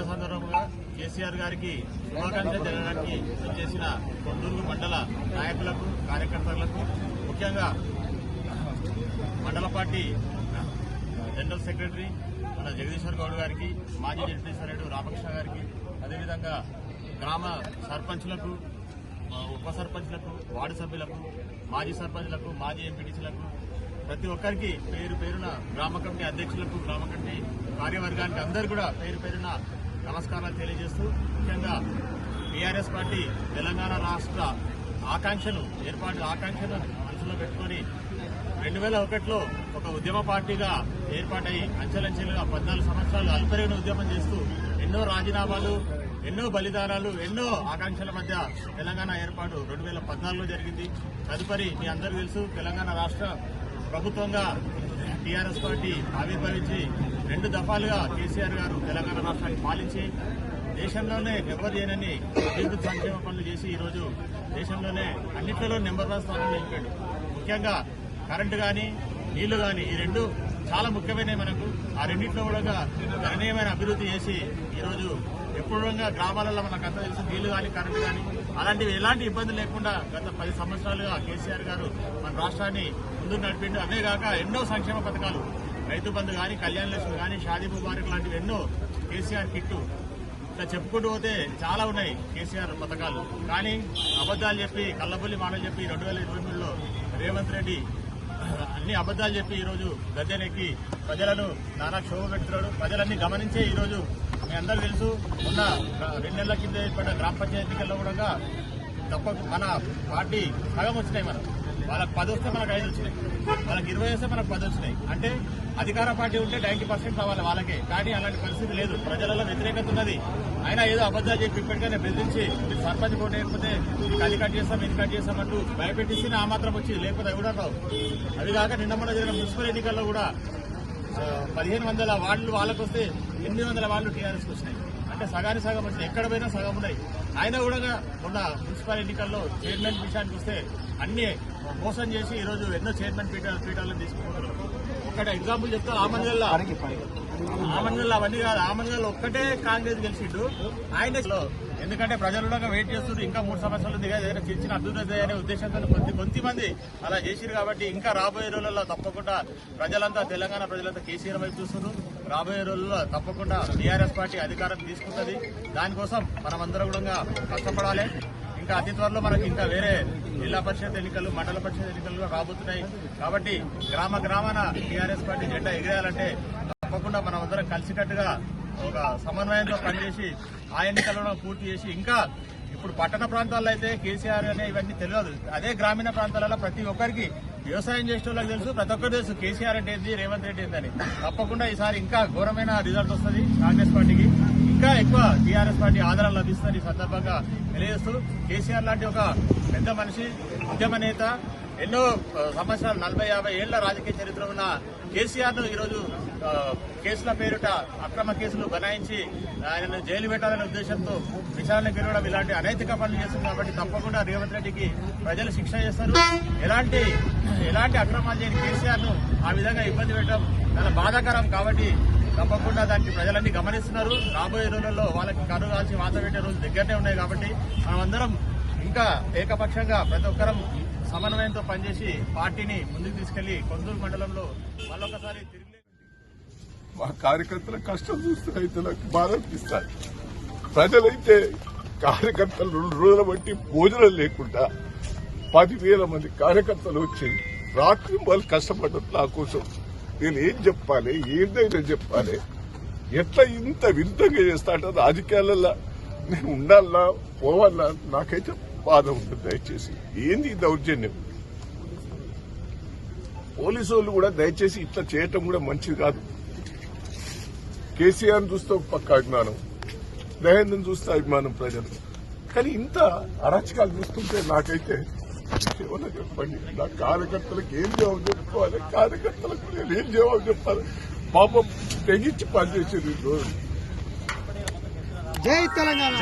పుట్టినరోజు సందర్భంగా కేసీఆర్ గారికి శుభాకాంక్షలు జరగడానికి చేసిన కొండూరు మండల నాయకులకు కార్యకర్తలకు ముఖ్యంగా మండల పార్టీ జనరల్ సెక్రటరీ మన జగదీశ్వర్ గౌడ్ గారికి, మాజీ డిప్యూటీ సభ్యుడు రామకృష్ణ గారికి, అదేవిధంగా గ్రామ సర్పంచ్లకు, ఉప సర్పంచ్లకు, వార్డు సభ్యులకు, మాజీ సర్పంచ్లకు, మాజీ ఎంపీటీసీలకు, ప్రతి ఒక్కరికి పేరు పేరున గ్రామ కమిటీ అధ్యక్షులకు, గ్రామ కమిటీ కార్యవర్గానికి అందరూ కూడా పేరు పేరున నమస్కారాలు తెలియజేస్తూ, ముఖ్యంగా టీఆర్ఎస్ పార్టీ తెలంగాణ రాష్ట్ర ఏర్పాటు ఆకాంక్షను మనసులో పెట్టుకుని 2001లో ఒక ఉద్యమ పార్టీగా ఏర్పాటై అంచెలంచెలుగా 14 సంవత్సరాలు అల్పరిగిన ఉద్యమం చేస్తూ ఎన్నో రాజీనామాలు, ఎన్నో బలిదానాలు, ఎన్నో ఆకాంక్షల మధ్య తెలంగాణ ఏర్పాటు 2014లో జరిగింది. తదుపరి మీ అందరూ తెలుసు, తెలంగాణ రాష్ట్ర ప్రభుత్వంగా టీఆర్ఎస్ పార్టీ ఆవిర్భవించి 2 దఫాలుగా కేసీఆర్ గారు తెలంగాణ రాష్ట్రాన్ని పాలించి దేశంలోనే ఎవరు చేయనని అభివృద్ధి సంక్షేమ పనులు చేసి ఈరోజు దేశంలోనే అన్నింటిలో నెంబర్ 1 స్థానంలో నిలిపాడు. ముఖ్యంగా కరెంటు కానీ, నీళ్లు కానీ, ఈ 2 చాలా ముఖ్యమైనవి మనకు. ఆ రెండింటిలో కూడా గణనీయమైన అభివృద్ధి చేసి ఈరోజు ఎప్పుడు గ్రామాలలో మనకు అంత తెలుసు, నీళ్లు కానీ, కరెంటు కానీ, అలాంటివి ఎలాంటి ఇబ్బంది లేకుండా గత 10 సంవత్సరాలుగా కేసీఆర్ గారు మన రాష్ట్రాన్ని ముందుకు నడిపిండు. అదేగాక ఎన్నో సంక్షేమ పథకాలు, రైతు బంధు కానీ, కళ్యాణ లక్ష్మి కానీ, షాదీ ముబారక్ లాంటివి ఎన్నో, కేసీఆర్ కిట్టు, ఇట్లా చెప్పుకుంటూ పోతే చాలా ఉన్నాయి కేసీఆర్ పథకాలు. కానీ అబద్దాలు చెప్పి, కల్లబొల్లి మాటలు చెప్పి 2023లో రేవంత్ రెడ్డి అన్ని అబద్దాలు చెప్పి ఈరోజు గద్దెనెక్కి ప్రజలను నానా క్షోభ పెడుతున్నాడు. ప్రజలన్నీ గమనించే ఈరోజు మీ అందరూ తెలుసు, ఉన్న 2 నెలల కింద ఏర్పడిన గ్రామ పంచాయతీ ఎన్నికల్లో కూడా మన పార్టీ సగం వచ్చినాయి. వాళ్ళకి 10 వస్తే మనకు 5 వచ్చినాయి, వాళ్ళకి 20 వస్తే మనకు 10 వచ్చినాయి. అంటే అధికార పార్టీ ఉంటే 90% రావాలి వాళ్ళకే. కానీ అలాంటి పరిస్థితి లేదు, ప్రజలలో వ్యతిరేకత ఉన్నది. అయినా ఏదో అబద్దాలు చెప్పి ఇప్పటికైనా బెదిరించి మీరు సర్పంచ్ ఓటు వేయకపోతే అది కట్ చేస్తాం, ఇది కట్ చేస్తామంటూ భయపెట్టిస్తే ఆ మాత్రం వచ్చి, లేకపోతే అవి కూడా రావు. అవి కాక నిన్న మొన్న జరిగిన మున్సిపల్ ఎన్నికల్లో కూడా 1500 వార్డులు వాళ్ళకు వస్తే 800 వార్డులు టీఆర్ఎస్కి వచ్చినాయి. అంటే సగానికి సగం వచ్చినాయి, ఎక్కడ పోయినా సగం ఉన్నాయి. అయినా కూడా మొన్న మున్సిపల్ ఎన్నికల్లో చైర్మన్ విషయానికి వస్తే అన్ని మోసం చేసి ఈరోజు ఎన్నో చైర్మన్ పీఠాలను తీసుకుంటున్నారు. ఒకటి ఎగ్జాంపుల్ చెప్తా, ఆమన్గల్లో అవన్నీ కాదు, ఆమన్గల్లో ఒక్కటే కాంగ్రెస్ గెలిచిండు ఆయన. ఎందుకంటే ప్రజలు వెయిట్ చేస్తున్నారు, ఇంకా 3 సంవత్సరాలు ఉంది కదా, ఏదైనా చిన్న అభివృద్ధి అనే ఉద్దేశంతో కొంతమంది అలా చేసిరు. కాబట్టి ఇంకా రాబోయే రోజుల్లో తప్పకుండా ప్రజలంతా, తెలంగాణ ప్రజలంతా కేసీఆర్ వైపు చూస్తున్నారు. రాబోయే రోజుల్లో తప్పకుండా టీఆర్ఎస్ పార్టీ అధికారం తీసుకుంటుంది. దానికోసం మనమందరం కూడా కష్టపడాలి. ఇంకా అతి త్వరలో మనకి ఇంకా వేరే జిల్లా పరిషత్ ఎన్నికలు, మండల పరిషత్ ఎన్నికలు రాబోతున్నాయి. కాబట్టి గ్రామాన టీఆర్ఎస్ పార్టీ జెండా ఎగిరేయాలంటే తప్పకుండా మనం అందరం కలిసికట్టుగా ఒక సమన్వయంతో పనిచేసి ఆ ఎన్నికలను పూర్తి చేసి, ఇంకా ఇప్పుడు పట్టణ ప్రాంతాల్లో అయితే కేసీఆర్ అనే ఇవన్నీ తెలియదు. అదే గ్రామీణ ప్రాంతాలలో ప్రతి ఒక్కరికి, వ్యవసాయం చేసే వాళ్ళకి తెలుసు, ప్రతి ఒక్కరు తెలుసు కేసీఆర్ అంటే ఏంది, రేవంత్ రెడ్డి ఏందని. తప్పకుండా ఈసారి ఇంకా ఘోరమైన రిజల్ట్ వస్తుంది కాంగ్రెస్ పార్టీకి. ఇంకా ఎక్కువ టీఆర్ఎస్ పార్టీ ఆదరణ లభిస్తుంది. ఈ సందర్భంగా తెలియజేస్తూ, కేసీఆర్ లాంటి ఒక పెద్ద మనిషి, ఉద్యమ నేత, ఎన్నో సంవత్సరాలు 40-50 ఏళ్ల రాజకీయ చరిత్ర ఉన్న కేసీఆర్ ను ఈరోజు కేసుల పేరుట అక్రమ కేసులు బనాయించి ఆయనను జైలు పెట్టాలనే ఉద్దేశంతో విచారణ పెరగడం, ఇలాంటి అనైతిక పనులు చేస్తుంది. కాబట్టి తప్పకుండా రేవంత్ రెడ్డికి ప్రజలు శిక్ష చేస్తారు. ఎలాంటి అక్రమాలు చేయని కేసీఆర్ ను ఆ విధంగా ఇబ్బంది పెట్టడం చాలా బాధాకరం. కాబట్టి తప్పకుండా దానికి ప్రజలన్నీ గమనిస్తున్నారు. రాబోయే రోజుల్లో వాళ్ళకి కరువు కాల్చి వాత పెట్టే రోజులు దగ్గరనే ఉన్నాయి. కాబట్టి మనమందరం ఇంకా ఏకపక్షంగా ప్రతి ఒక్కరం సమన్వయంతో పనిచేసి పార్టీని ముందుకు తీసుకెళ్లి కొందూరు మండలంలో మళ్ళొకసారి తిరిగి మా కార్యకర్తల కష్టం చూస్తే రైతులకు బాధ అనిపిస్తారు. ప్రజలైతే కార్యకర్తలు 2 రోజుల బట్టి భోజనం లేకుండా 10,000 మంది కార్యకర్తలు వచ్చి రాత్రి వాళ్ళు కష్టపడ్డారు నా కోసం. నేను ఏం చెప్పాలి, ఏంటైనా చెప్పాలి, ఎట్లా ఇంత విరుద్ధంగా చేస్తా అంటే రాజకీయాలలో నేను ఉండాలన్నా పోవాలన్నా నాకైతే బాధ ఉంటుంది. దయచేసి ఏంది దౌర్జన్యం? పోలీసు వాళ్ళు కూడా దయచేసి ఇట్లా చేయటం కూడా మంచిది కాదు. కేసీఆర్ చూస్తే ఒక పక్క అభిమానం, దహేంద్రను చూస్తే అభిమానం ప్రజలు. కానీ ఇంత అరాచకాలు చూస్తుంటే నాకైతే ఏమన్నా చెప్పండి, నా కార్యకర్తలకు ఏం జవాబు చెప్పుకోవాలి, కార్యకర్తలకు నేను ఏం జవాబు చెప్పాలి? పాపం తెగించి పనిచేసేది. జై తెలంగాణ.